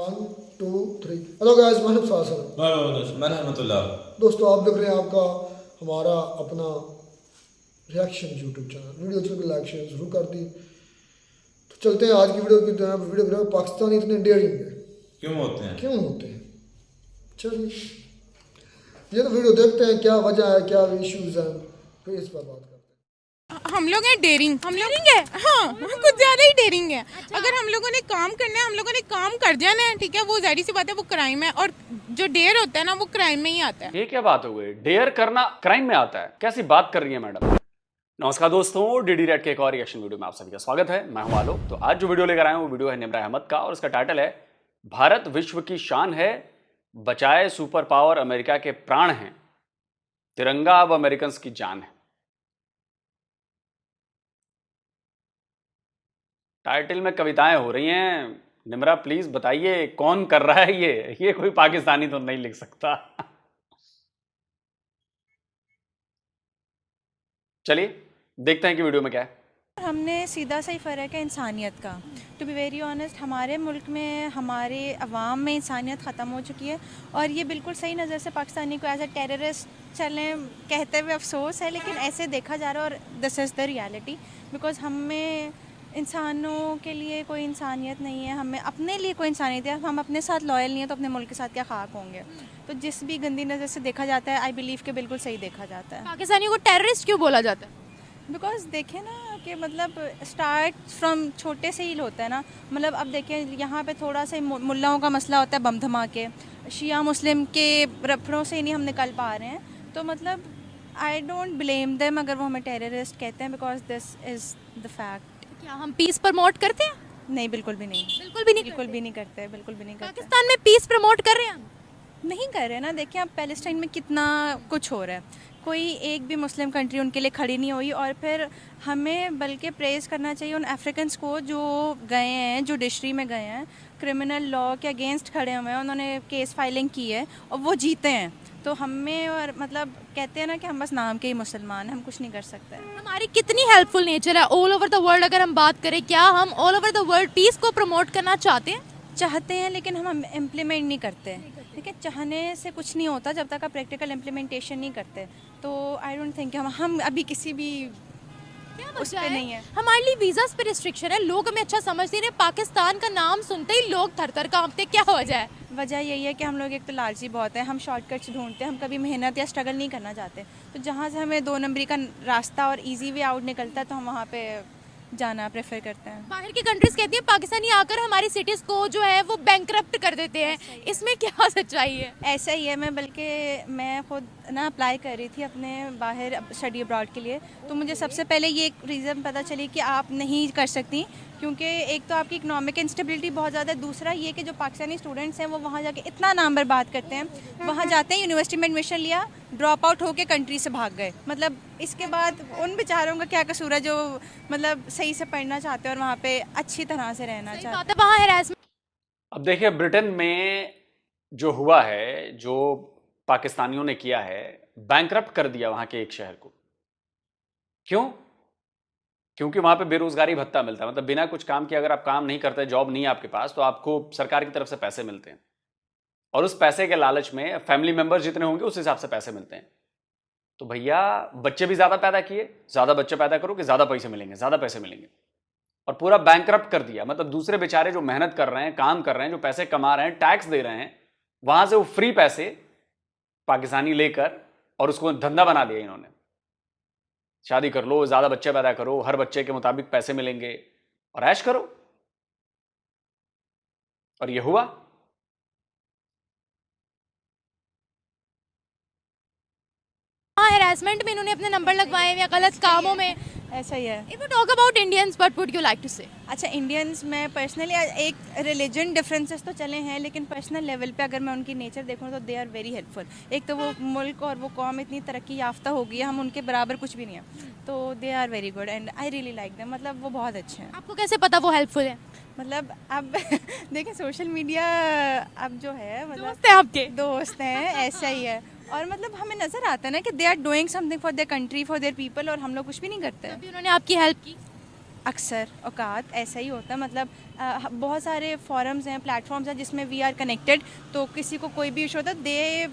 1 2 3 hello guys, मैं दोस्तों आप देख रहे हैं आपका हमारा अपना रिएक्शन यूट्यूब चैनल। वीडियो अच्छी लगी लाइक शेयर जरूर कर दी। तो चलते हैं आज की वीडियो की तरफ। वीडियो पाकिस्तानी इतने डेयरिंग है, क्यों होते हैं चलिए ये तो वीडियो देखते हैं, क्या वजह है, क्या इश्यूज हैं, फिर इस पर बात करते हैं। हम लोग हैं डेयरिंग, हम लोग है हाँ कुछ ज्यादा ही डेयरिंग है। अगर हम लोगों ने काम करना है, हम लोगों ने काम कर जाना है, ठीक है, वो जाहिर सी बात है वो क्राइम है। और जो डेयर होता है ना वो क्राइम में ही आता है। ये क्या बात हो गई? डेयर करना क्राइम में आता है? कैसी बात कर रही है मैडम? नमस्कार दोस्तों, डीडी रेड के एक और रिएक्शन वीडियो में आप सभी का स्वागत है। मैं हूं आलोक। तो आज जो वीडियो लेकर आए हैं वो वीडियो है निम्रा अहमद का और उसका टाइटल है भारत विश्व की शान है, बचाए सुपर पावर अमेरिका के प्राण हैं, तिरंगा अब अमेरिकन की जान है। टाइटल में कविताएं हो रही हैं। निम्रा प्लीज बताइए कौन कर रहा है ये कोई पाकिस्तानी तो नहीं लिख सकता। चलिए देखते हैं कि वीडियो में क्या है। हमने सीधा सा ही फ़र्क है इंसानियत का। टू बी वेरी ऑनेस्ट, हमारे मुल्क में, हमारे अवाम में इंसानियत ख़त्म हो चुकी है। और ये बिल्कुल सही नज़र से पाकिस्तानी को एज ए टेररिस्ट चलें कहते हुए अफसोस है, लेकिन ऐसे देखा जा रहा है और this is the reality. Because हमें इंसानों के लिए कोई इंसानियत नहीं है, हमें अपने लिए कोई इंसानियत है। हम अपने साथ लॉयल नहीं है तो अपने मुल्क के साथ क्या खाक होंगे। तो जिस भी गंदी नज़र से देखा जाता है, आई बिलीव के बिल्कुल सही देखा जाता है। पाकिस्तानियों को टेररिस्ट क्यों बोला जाता है? बिकॉज देखें ना कि मतलब स्टार्ट फ्रॉम छोटे से ही होता है ना। मतलब अब देखें यहाँ पे थोड़ा सा मुल्लाओं का मसला होता है, बम धमाके, शिया मुस्लिम के रफड़ों से ही नहीं हम निकल पा रहे हैं। तो मतलब आई डोंट ब्लेम देम अगर वो हमें टेररिस्ट कहते हैं, because this is the fact. क्या हम पीस प्रमोट करते हैं? नहीं, बिल्कुल भी नहीं, बिल्कुल भी नहीं बिल्कुल भी नहीं करते, बिल्कुल भी नहीं करते। पाकिस्तान में पीस प्रमोट कर रहे हैं हम? नहीं कर रहे ना। देखिए अब पैलेस्टाइन में कितना कुछ हो रहा है, कोई एक भी मुस्लिम कंट्री उनके लिए खड़ी नहीं हुई। और फिर हमें बल्कि प्रेज़ करना चाहिए उन अफ्रीकन्स को जो गए हैं, जुडिशरी में गए हैं, क्रिमिनल लॉ के अगेंस्ट खड़े हुए हैं, उन्होंने केस फाइलिंग की है और वो जीते हैं। तो हमें, और मतलब कहते हैं ना कि हम बस नाम के ही मुसलमान हैं, हम कुछ नहीं कर सकते। हमारी कितनी हेल्पफुल नेचर है ऑल ओवर द वर्ल्ड। अगर हम बात करें, क्या हम all over the world peace को प्रमोट करना चाहते हैं, लेकिन हम इम्प्लीमेंट नहीं करते। ठीक है, चाहने से कुछ नहीं होता जब तक आप प्रैक्टिकल इम्प्लीमेंटेशन नहीं करते। तो आई डोंट थिंक हम अभी किसी भी उस पे नहीं है। हमारे लिए वीजा पे रिस्ट्रिक्शन है, लोग हमें अच्छा समझते हैं। पाकिस्तान का नाम सुनते ही लोग थर थर कांपते, क्या वजह है? वजह यही है कि हम लोग एक तो लालची बहुत है, हम शॉर्टकट्स ढूंढते हैं, हम कभी मेहनत या स्ट्रगल नहीं करना चाहते। तो जहाँ से हमें 2 नंबरी का रास्ता और इजी वे आउट निकलता है तो हम वहाँ पे जाना प्रेफर करते हैं। बाहर की कंट्रीज कहती है पाकिस्तानी आकर हमारी सिटीज को जो है वो बैंकरप्ट कर देते हैं, इसमें क्या सच्चाई है? ऐसा ही है। मैं खुद ना अप्लाई कर रही थी अपने बाहर स्टडी अब्रॉड के लिए। तो मुझे सबसे पहले ये एक रीज़न पता चली कि आप नहीं कर सकती, क्योंकि एक तो आपकी इकोनॉमिक इंस्टेबिलिटी बहुत ज़्यादा है। दूसरा ये कि जो पाकिस्तानी स्टूडेंट्स हैं वो वहाँ जाके इतना नाम बर्बाद करते हैं, वहाँ जाते हैं, यूनिवर्सिटी में एडमिशन लिया, ड्रॉप आउट होकर कंट्री से भाग गए। मतलब इसके बाद उन बेचारों का क्या कसूर है जो मतलब सही से पढ़ना चाहते हैं और वहाँ पे अच्छी तरह से रहना चाहते हैं। वहाँ हैरेसमेंट। अब देखिए ब्रिटेन में जो हुआ है, जो पाकिस्तानियों ने किया है, बैंकरप्ट कर दिया वहां के एक शहर को। क्यों? क्योंकि वहां पे बेरोजगारी भत्ता मिलता है। मतलब बिना कुछ काम किए अगर आप काम नहीं करते, जॉब नहीं है आपके पास, तो आपको सरकार की तरफ से पैसे मिलते हैं और उस पैसे के लालच में फैमिली मेंबर्स जितने होंगे उस हिसाब से पैसे मिलते हैं। तो भैया बच्चे भी ज्यादा पैदा किए, ज्यादा बच्चे पैदा करो कि ज्यादा पैसे मिलेंगे, ज्यादा पैसे मिलेंगे, और पूरा बैंकरप्ट कर दिया। मतलब दूसरे बेचारे जो मेहनत कर रहे हैं, काम कर रहे हैं, जो पैसे कमा रहे हैं, टैक्स दे रहे हैं, वहां से वो फ्री पैसे पाकिस्तानी लेकर और उसको धंधा बना दिया इन्होंने। शादी कर लो, ज्यादा बच्चे पैदा करो, हर बच्चे के मुताबिक पैसे मिलेंगे और ऐश करो। और ये हुआ। हैरेसमेंट में इन्होंने अपने नंबर लगवाए हैं या गलत कामों में। ऐसा ही है। If you talk about Indians, what would you like to say? अच्छा, इंडियंस में पर्सनली एक रिलीजन डिफरेंसेस तो चले हैं, लेकिन पर्सनल लेवल पे अगर मैं उनकी नेचर देखूँ तो दे आर वेरी हेल्पफुल। एक तो वो मुल्क और वो कौम इतनी तरक्की याफ्ता हो गई है, हम उनके बराबर कुछ भी नहीं है, तो they are very good and I really like them. मतलब वो बहुत अच्छे हैं। आपको कैसे पता वो हेल्पफुल है? मतलब अब देखें सोशल मीडिया अब जो है, मतलब दोस्त हैं आपके? दोस्त हैं, ऐसा ही है। और मतलब हमें नज़र आता है ना कि they are doing something for their country, for their people, और हम लोग कुछ भी नहीं करते हैं। अभी उन्होंने आपकी हेल्प की? अक्सर औकात ऐसा ही होता है, मतलब बहुत सारे फोरम्स हैं, प्लेटफॉर्म्स हैं जिसमें वी आर कनेक्टेड, तो किसी को कोई भी इशू होता है दे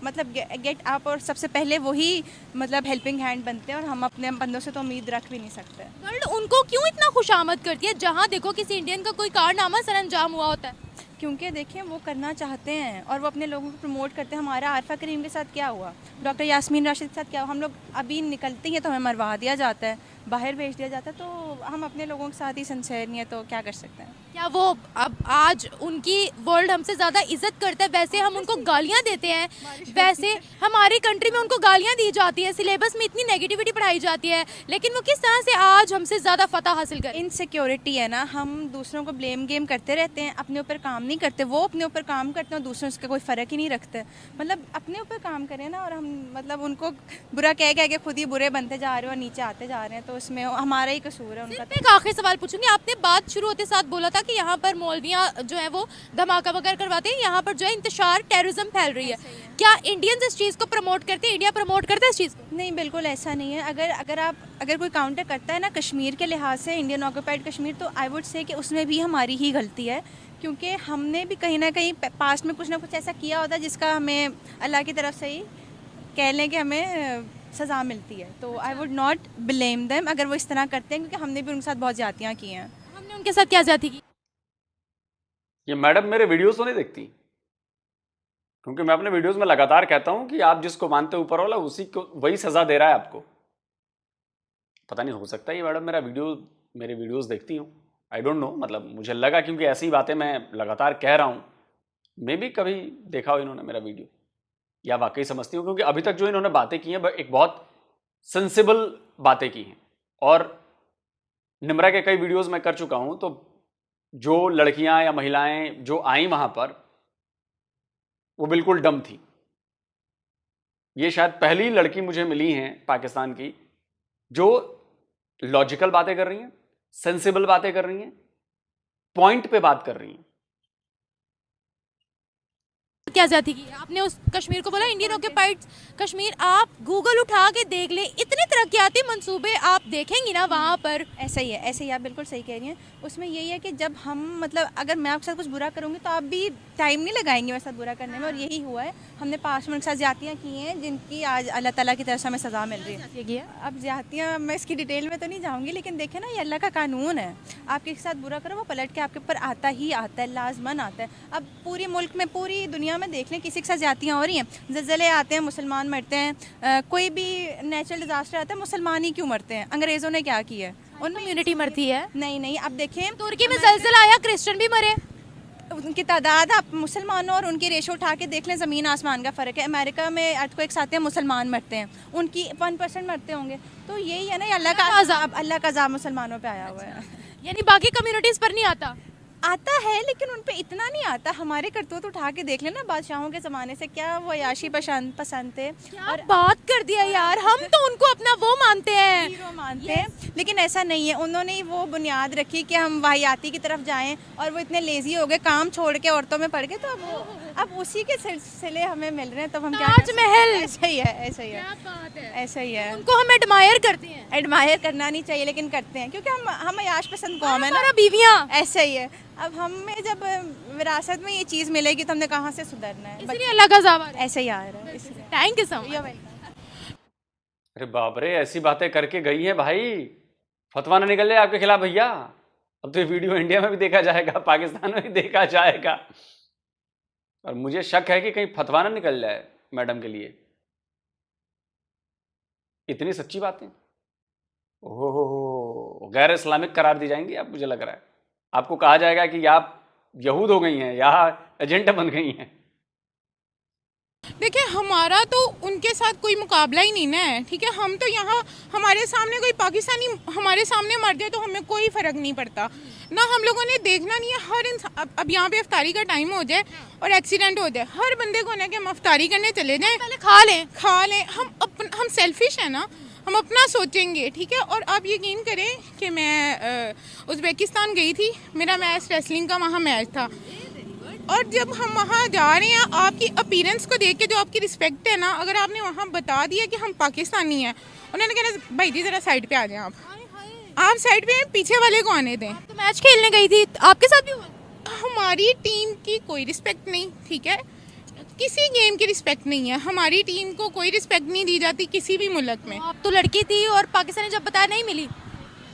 मतलब गेट अप और सबसे पहले वही मतलब हेल्पिंग हैंड बनते हैं, और हम अपने बंदों से तो उम्मीद रख भी नहीं सकते। वर्ल्ड उनको क्यों इतना खुशामद करती है जहाँ देखो किसी इंडियन का कोई कारनामा सरअंजाम हुआ होता है? क्योंकि देखिए वो करना चाहते हैं और वो अपने लोगों को प्रमोट करते हैं। हमारा आरफा करीम के साथ क्या हुआ, डॉक्टर यास्मीन राशिद के साथ क्या हुआ, हम लोग अभी निकलते हैं तो हमें मरवा दिया जाता है, बाहर भेज दिया जाता है, तो हम अपने लोगों के साथ ही सिंसेयर नहीं है तो क्या कर सकते हैं। क्या वो अब आज उनकी वर्ल्ड हमसे ज़्यादा इज्जत करता है? वैसे हम उनको गालियाँ देते हैं, वैसे हमारी कंट्री में उनको गालियाँ दी जाती है, सिलेबस में इतनी नेगेटिविटी पढ़ाई जाती है, लेकिन वो किस तरह से आज हमसे ज़्यादा फतह हासिल करें? इनसिक्योरिटी है ना, हम दूसरों को ब्लेम गेम करते रहते हैं, अपने ऊपर काम नहीं करते। वो अपने ऊपर काम करते हैं और दूसरों से कोई फ़र्क ही नहीं रखते। मतलब अपने ऊपर काम करें ना, और हम मतलब उनको बुरा कह के खुद ही बुरे बनते जा रहे हैं और नीचे आते जा रहे हैं, तो उसमें हमारा ही कसूर है उनका। एक आखिरी सवाल पूछूंगी, आपने बात शुरू होते साथ बोला था कि यहाँ पर मौलवियाँ जो है वो धमाका वगैरह करवाते हैं, यहाँ पर जो है इंतशार टेररिज्म फैल रही है, क्या इंडियंस इस चीज़ को प्रमोट करते हैं? इंडिया प्रमोट करता है इस चीज़ को? नहीं, बिल्कुल ऐसा नहीं है। अगर कोई काउंटर करता है ना कश्मीर के लिहाज से, इंडियन ऑक्यूपाइड कश्मीर, तो आई वुड से कि उसमें भी हमारी ही गलती है, क्योंकि हमने भी कहीं ना कहीं पास्ट में कुछ ना कुछ ऐसा किया होता है जिसका हमें अल्लाह की तरफ से ही कह लें कि हमें सज़ा मिलती है। तो I would not blame them अगर वो इस तरह करते हैं, क्योंकि हमने भी उनके साथ बहुत ज़्यादतियाँ की हैं। हमने उनके साथ क्या ज्यादती की? ये मैडम मेरे वीडियोस तो नहीं देखती, क्योंकि मैं अपने वीडियोस में लगातार कहता हूं कि आप जिसको मानते ऊपर वाला उसी को वही सजा दे रहा है आपको। पता नहीं, हो सकता है ये मैडम मेरे वीडियोस देखती हूँ, आई डोंट नो, मतलब मुझे लगा क्योंकि ऐसी बातें मैं लगातार कह रहा हूँ, मे भी कभी देखा हो इन्होंने मेरा वीडियो, या वाकई समझती हूँ, क्योंकि अभी तक जो इन्होंने बातें की हैं एक बहुत सेंसिबल बातें की हैं। और निम्रा के कई वीडियोस मैं कर चुका हूँ, तो जो लड़कियां या महिलाएं जो आई वहां पर वो बिल्कुल डम थी। ये शायद पहली लड़की मुझे मिली हैं पाकिस्तान की जो लॉजिकल बातें कर रही हैं, सेंसिबल बातें कर रही हैं, पॉइंट पे बात कर रही हैं। क्या जाती की आपने उस कश्मीर को बोला इंडियन ऑक्यूपाइड कश्मीर? आप गूगल उठा के देख ले, इतने तरक्याती मंसूबे आप देखेंगी ना वहाँ पर। ऐसा ही है, आप बिल्कुल सही कह रही हैं। उसमें यही है कि जब हम मतलब अगर मैं आपके साथ कुछ बुरा करूँगी तो आप भी टाइम नहीं लगाएंगे मेरे साथ बुरा करने में, और यही हुआ है। हमने पास्ट में उनके साथ ज़्यादतियाँ की हैं जिनकी आज अल्लाह ताला की तरफ से हमें सज़ा मिल रही है। अब ज़्यादतियाँ मैं इसकी डिटेल में तो नहीं जाऊँगी, लेकिन देखें ना, ये अल्लाह का कानून है, आप किसी के साथ बुरा करो वो पलट के आपके ऊपर आता ही आता है, लाजमन आता है। अब पूरे मुल्क में, पूरी दुनिया में देख लें, किसी के साथ ज़्यादतियाँ हो रही हैं, ज़लज़ले आते हैं मुसलमान मरते हैं, कोई भी नेचुरल डिजास्टर आता है मुसलमान ही क्यों मरते हैं? अंग्रेज़ों ने क्या किया है? उन कम्युनिटी मरती है। नहीं, अब देखें तुर्की में ज़लज़ला आया, क्रिश्चियन भी मरे, उनकी तादाद, आप मुसलमानों और उनकी रेशो उठा के देख लें, ज़मीन आसमान का फ़र्क है। अमेरिका में अर्थक्वेक्स आते हैं, मुसलमान मरते हैं, उनकी 1% मरते होंगे। तो यही है ना, अल्लाह का अज़ाब मुसलमानों पे आया हुआ है। यानी बाकी कम्युनिटीज़ पर नहीं आता है, लेकिन उन पे इतना नहीं आता। हमारे करतूत उठा के देख लेना, बादशाहों के ज़माने से क्या वो अयाशी पसंद थे। और बात कर दिया यार, हम तो उनको अपना वो मानते हैं, हीरो मानते हैं, लेकिन ऐसा नहीं है। उन्होंने वो बुनियाद रखी कि हम वाहियाती की तरफ जाएं, और वो इतने लेजी हो गए, काम छोड़ के औरतों में पड़ गए, तो अब उसी के सिलसिले हमें मिल रहे हैं। तो हम क्या, ताजमहल ऐसा ही है, ऐसा ही है। उनको हम एडमायर करते हैं। एडमायर करना नहीं चाहिए, लेकिन करते हैं, क्योंकि हम अयाश पसंद कौम है ना, बीवियाँ। ऐसा ही है। अब हमें जब विरासत में ये चीज़ मिलेगी तो हमने कहाँ से सुधरना है? इसलिए अल्लाह का अज़ाब ऐसा ही आ रहा है। Thank you so much. अरे बाप रे, ऐसी बातें करके गई हैं भाई, फतवा ना निकल जाए आपके खिलाफ भैया। अब तो ये वीडियो इंडिया में भी देखा जाएगा, पाकिस्तान में भी देखा जाएगा, और मुझे शक है कि कहीं फतवा ना निकल जाए मैडम के लिए। इतनी सच्ची बातें, ओहो, गैर इस्लामिक करार दी जाएंगी अब, मुझे लग रहा है। आपको कहा जाएगा कि आप यहूद हो गई हैं या एजेंट बन गई हैं। देखिए, हमारा तो उनके साथ कोई मुकाबला ही नहीं ना है, ठीक है। हम तो यहाँ, हमारे सामने कोई पाकिस्तानी हमारे सामने मर जाए तो हमें कोई फ़र्क नहीं पड़ता ना। हम लोगों ने देखना नहीं है, हर इंसान, अब यहाँ पे अफ्तारी का टाइम हो जाए और एक्सीडेंट हो जाए, हर बंदे को ना कि हम अफ्तारी करने चले जाएं, पहले खा लें। हम सेल्फिश है ना, हम अपना सोचेंगे, ठीक है। और आप यकीन करें कि मैं उज़्बेकिस्तान गई थी, मेरा मैच रेसलिंग का वहाँ मैच था, और जब हम वहाँ जा रहे हैं, आपकी अपीयरेंस को देख के जो आपकी रिस्पेक्ट है ना, अगर आपने वहाँ बता दिया कि हम पाकिस्तानी हैं, उन्होंने कहना भाई जी ज़रा साइड पे आ जाएं आप। आप साइड पे हैं, पीछे वाले को आने दें। तो मैच खेलने गई थी, आपके साथ भी हुआ? हमारी टीम की कोई रिस्पेक्ट नहीं, ठीक है, किसी गेम की रिस्पेक्ट नहीं है, हमारी टीम को कोई रिस्पेक्ट नहीं दी जाती किसी भी मुल्क में। आप तो लड़की थी और पाकिस्तान ने जब बताया नहीं मिली।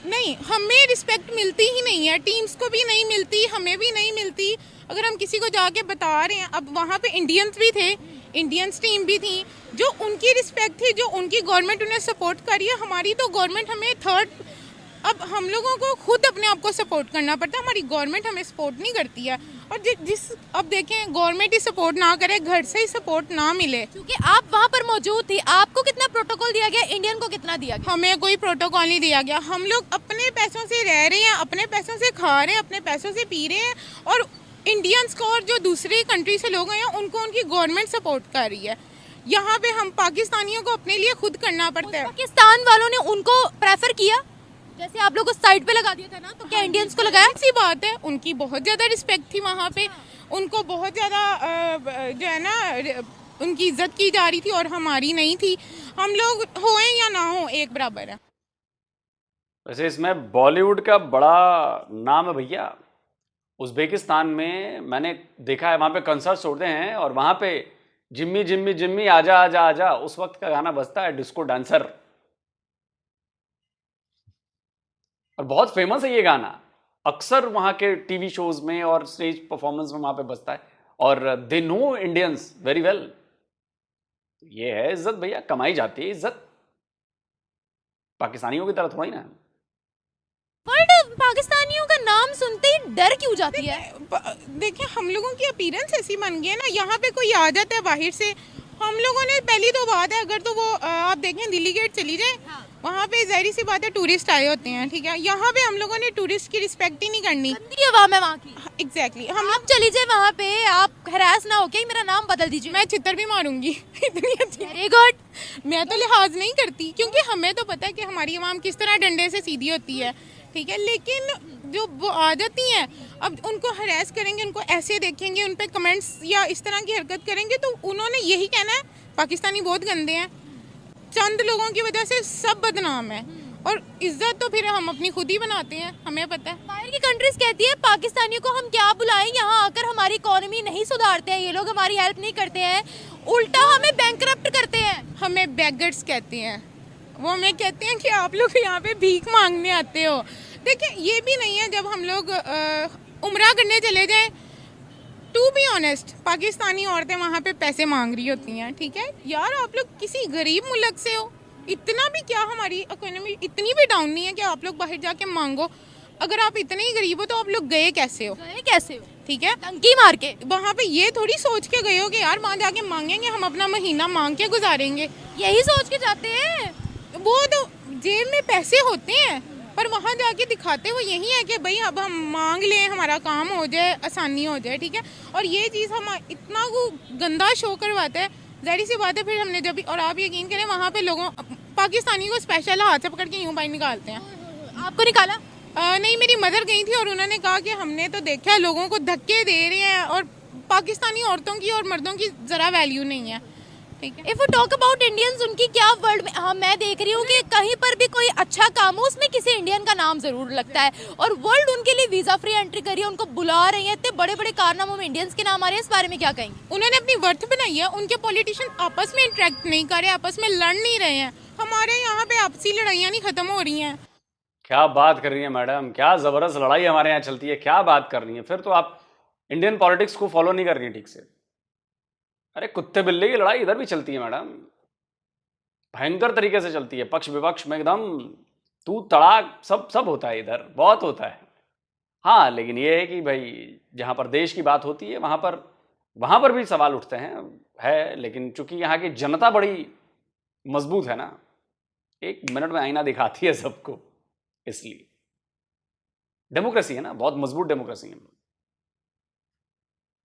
नहीं, हमें रिस्पेक्ट मिलती ही नहीं है, टीम्स को भी नहीं मिलती, हमें भी नहीं मिलती। अगर हम किसी को जाके बता रहे हैं, अब वहाँ पे इंडियंस भी थे, इंडियंस टीम भी थी, जो उनकी रिस्पेक्ट थी, जो उनकी गवर्नमेंट उन्हें सपोर्ट कर रही है, हमारी तो गवर्नमेंट हमें थर्ड, अब हम लोगों को खुद अपने आप को सपोर्ट करना पड़ता है, हमारी गवर्नमेंट हमें सपोर्ट नहीं करती है। और जिस अब देखें, गवर्नमेंट ही सपोर्ट ना करे, घर से ही सपोर्ट ना मिले। क्योंकि आप वहाँ पर मौजूद थी, आपको कितना प्रोटोकॉल दिया गया, इंडियन को कितना दिया गया? हमें कोई प्रोटोकॉल नहीं दिया गया, हम लोग अपने पैसों से रह रहे हैं, अपने पैसों से खा रहे हैं, अपने पैसों से पी रहे हैं, और इंडियंस को और जो दूसरी कंट्री से लोग हैं उनको उनकी गवर्नमेंट सपोर्ट कर रही है। यहाँ पे हम पाकिस्तानियों को अपने लिए खुद करना पड़ता है। पाकिस्तान वालों ने उनको प्रेफर किया, जैसे आप लोग को साइड पे लगा दिया था ना, तो क्या इंडियंस को लगाया? ऐसी बात है, उनकी बहुत ज़्यादा रिस्पेक्ट थी वहाँ पे, उनको बहुत ज़्यादा जो है ना उनकी इज्जत की जा रही थी और हमारी नहीं थी। हम लोग होए या ना हो एक बराबर है। वैसे इसमें बॉलीवुड का बड़ा नाम है भैया। उज़्बेकिस्तान में मैंने देखा है, वहाँ पे कंसर्ट्स होते हैं और वहाँ पे जिम्मी जिम्मी जिम्मी आजा आजा आजा उस वक्त का गाना बजता है, डिस्को डांसर, और बहुत फेमस है ये गाना, अक्सर वहाँ के टीवी शोज में और स्टेज परफॉर्मेंस में वहाँ पे बजता है, और they know Indians very well. ये है इज्जत भैया, कमाई जाती है इज्जत, पाकिस्तानियों की तरह थोड़ा ही ना। बट पाकिस्तानियों का नाम सुनते ही डर क्यों जाती है? देखिए, हम लोगों की अपीयरेंस ऐसी बन गई है ना, यहाँ पे कोई आ जाता है बाहर से, हम लोगों ने पहली तो बात है, अगर तो वो आप देखें दिल्ली गेट चली जाए, वहाँ पे जाहिर सी बात है टूरिस्ट आए होते हैं, ठीक है, यहाँ पे हम लोगों ने टूरिस्ट की रिस्पेक्ट ही नहीं करनी। गंदी आवाम है वहाँ की। एग्जैक्टली, हम आप चली जाए वहाँ पे, आप हरास ना हो के मेरा नाम बदल दीजिए। मैं चित्तर भी मारूंगी इतनी अच्छी। Very good. मैं तो लिहाज नहीं करती, क्योंकि हमें तो पता है कि हमारी आवाम किस तरह डंडे से सीधी होती है, ठीक है, लेकिन जो वो आ जाती हैं, अब उनको हरास करेंगे, उनको ऐसे देखेंगे, उन पे कमेंट्स या इस तरह की हरकत करेंगे, तो उन्होंने यही कहना है पाकिस्तानी बहुत गंदे हैं। चंद लोगों की वजह से सब बदनाम है, और इज्जत तो फिर हम अपनी खुद ही बनाते हैं, हमें पता है। बाहर की कंट्रीज कहती है पाकिस्तानियों को हम क्या बुलाएं, यहाँ आकर हमारी इकोनॉमी नहीं सुधारते हैं ये लोग, हमारी हेल्प नहीं करते हैं, उल्टा हमें बैंकरप्ट करते हैं। हमें बेगर्स कहते हैं, वो हमें कहते हैं कि आप लोग यहाँ पे भीख मांगने आते हो। देखिए, ये भी नहीं है, जब हम लोग उम्रा करने चले जाएं, टू बी ऑनेस्ट, पाकिस्तानी औरतें वहाँ पे पैसे मांग रही होती हैं, ठीक है यार, आप लोग किसी गरीब मुल्क से हो, इतना भी क्या हमारी इकोनॉमी इतनी भी डाउन नहीं है कि आप लोग बाहर जाके मांगो। अगर आप इतने ही गरीब हो तो आप लोग गए कैसे हो? ठीक है, टंकी मार के वहाँ पे ये थोड़ी सोच के गए हो कि यार वहाँ जाके मांगेंगे, हम अपना महीना मांग के गुजारेंगे, यही सोच के जाते हैं। वो तो जेब में पैसे होते हैं, पर वहाँ जाके दिखाते वो यही है कि भाई अब हम मांग लें, हमारा काम हो जाए, आसानी हो जाए, ठीक है। और ये चीज़ हम इतना वो गंदा शो करवाता है, ज़ाहिर सी बात है, फिर हमने जब भी, और आप यकीन करें वहाँ पे लोगों पाकिस्तानी को स्पेशल हाथ से पकड़ के यूँ बाहर निकालते हैं। आपको निकाला? नहीं, मेरी मदर गई थी और उन्होंने कहा कि हमने तो देखा है लोगों को धक्के दे रहे हैं, और पाकिस्तानी औरतों की और मर्दों की ज़रा वैल्यू नहीं है, ठीक है। If you talk about Indians, उनकी क्या वर्ल्ड में, हाँ मैं देख रही हूँ कि कहीं पर भी कोई अच्छा काम हो उसमें किसी इंडियन का नाम जरूर लगता है, और वर्ल्ड उनके लिए वीजा फ्री एंट्री करी है, उनको बुला रही है, इतने बड़े बड़े कारनामों में इंडियंस के नाम आ रहे हैं, इस बारे में क्या कहेंगे? उन्होंने अपनी वर्थ बनाई है, उनके पॉलिटिशियन आपस में इंटरेक्ट नहीं कर रहे, आपस में लड़ नहीं रहे हैं, हमारे यहाँ पे आपसी लड़ाइयाँ नहीं खत्म हो रही हैं। क्या बात कर रही है मैडम, क्या जबरदस्त लड़ाई हमारे यहाँ चलती है, क्या बात कर रही है। फिर तो आप इंडियन पॉलिटिक्स को फॉलो नहीं कर रही है ठीक से। अरे कुत्ते बिल्ले की लड़ाई इधर भी चलती है मैडम, भयंकर तरीके से चलती है, पक्ष विपक्ष में एकदम तू तड़ाक सब होता है, इधर बहुत होता है। हाँ, लेकिन ये है कि भाई जहाँ पर देश की बात होती है वहाँ पर भी सवाल उठते हैं, लेकिन चूंकि यहाँ की जनता बड़ी मजबूत है ना, 1 मिनट में आईना दिखाती है सबको, इसलिए डेमोक्रेसी है ना, बहुत मजबूत डेमोक्रेसी है।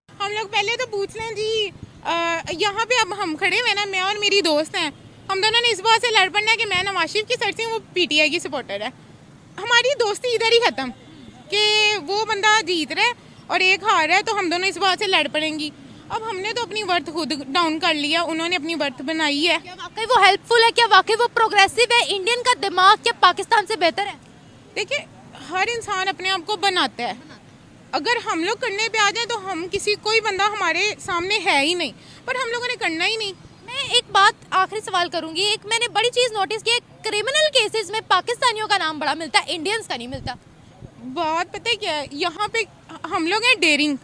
हम लोग पहले तो पूछ लें जी, यहाँ पे अब हम खड़े हुए ना, मैं और मेरी दोस्त हैं, हम दोनों ने इस बात से लड़ पड़ना है कि मैं नवाज शरीफ की साइड से, वो पीटीआई की सपोर्टर है। हमारी दोस्ती इधर ही ख़त्म कि वो बंदा जीत रहा है और एक हार रहा है, तो हम दोनों इस बात से लड़ पड़ेंगी। अब हमने तो अपनी वर्थ खुद डाउन कर लिया, उन्होंने अपनी वर्थ बनाई है। क्या वाकई वो हेल्पफुल है? क्या वाकई वो प्रोग्रेसिव है? इंडियन का दिमाग क्या पाकिस्तान से बेहतर है? देखिए हर इंसान अपने आप को बनाता है, अगर हम लोग करने पे आ जाए तो हम किसी कोई बंदा हमारे सामने है ही नहीं, पर हम लोगों ने करना ही नहीं। मैं एक बात आखिरी सवाल करूंगी, एक मैंने बड़ी चीज़ नोटिस की है, क्रिमिनल केसेस में पाकिस्तानियों का नाम बड़ा मिलता है, इंडियंस का नहीं मिलता। बात पता है क्या है, यहाँ पे हम लोग हैं डेयरिंग,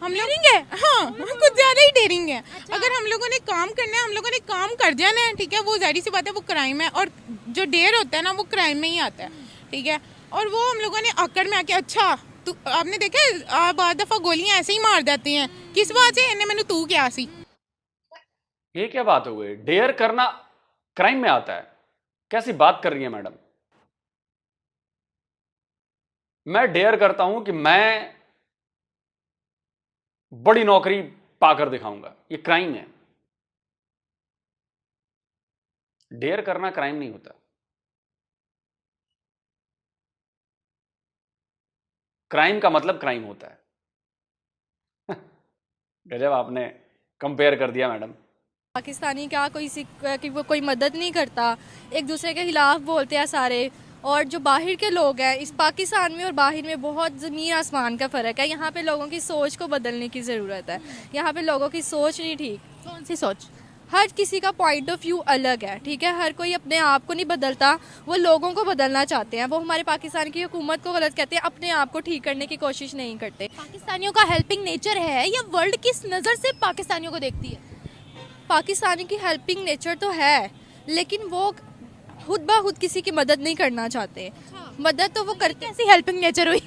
हम लोग है हाँ कुछ ज़्यादा ही डेयरिंग है। अगर हम लोगों ने काम करना है, हम लोगों ने काम कर जाना है, ठीक है, वो जाहिर सी बात है वो क्राइम है, और जो डेयर होता है ना वो क्राइम में ही आता है, ठीक है। और वो हम लोगों ने आकड़ में आके, अच्छा तो आपने देखा बहुत दफ़ा गोलियां ऐसे ही मार देती हैं, किस बात से, इन्हें मैंने तू क्या सी। ये क्या बात हो गई, डेयर करना क्राइम में आता है? कैसी बात कर रही है मैडम? मैं डेयर करता हूं कि मैं बड़ी नौकरी पाकर दिखाऊंगा, ये क्राइम है। डेयर करना क्राइम नहीं होता। क्राइम का मतलब क्राइम होता है। गजब आपने कंपेयर कर दिया मैडम। पाकिस्तानी क्या कोई मदद नहीं करता, एक दूसरे के खिलाफ बोलते हैं सारे। और जो बाहर के लोग हैं, इस पाकिस्तान में और बाहर में बहुत ज़मीन आसमान का फ़र्क है। यहाँ पे लोगों की सोच को बदलने की ज़रूरत है। यहाँ पे लोगों की सोच नहीं ठीक। कौन सी सोच? हर किसी का पॉइंट ऑफ व्यू अलग है, ठीक है। हर कोई अपने आप को नहीं बदलता, वो लोगों को बदलना चाहते हैं। वो हमारे पाकिस्तान की हुकूमत को गलत कहते हैं, अपने आप को ठीक करने की कोशिश नहीं करते। पाकिस्तानियों का हेल्पिंग नेचर है या वर्ल्ड किस नज़र से पाकिस्तानियों को देखती है? पाकिस्तानी की हेल्पिंग नेचर तो है, लेकिन वो खुद ब खुद किसी की मदद नहीं करना चाहते। मदद तो वो करते, कैसी हेल्पिंग नेचर हुई?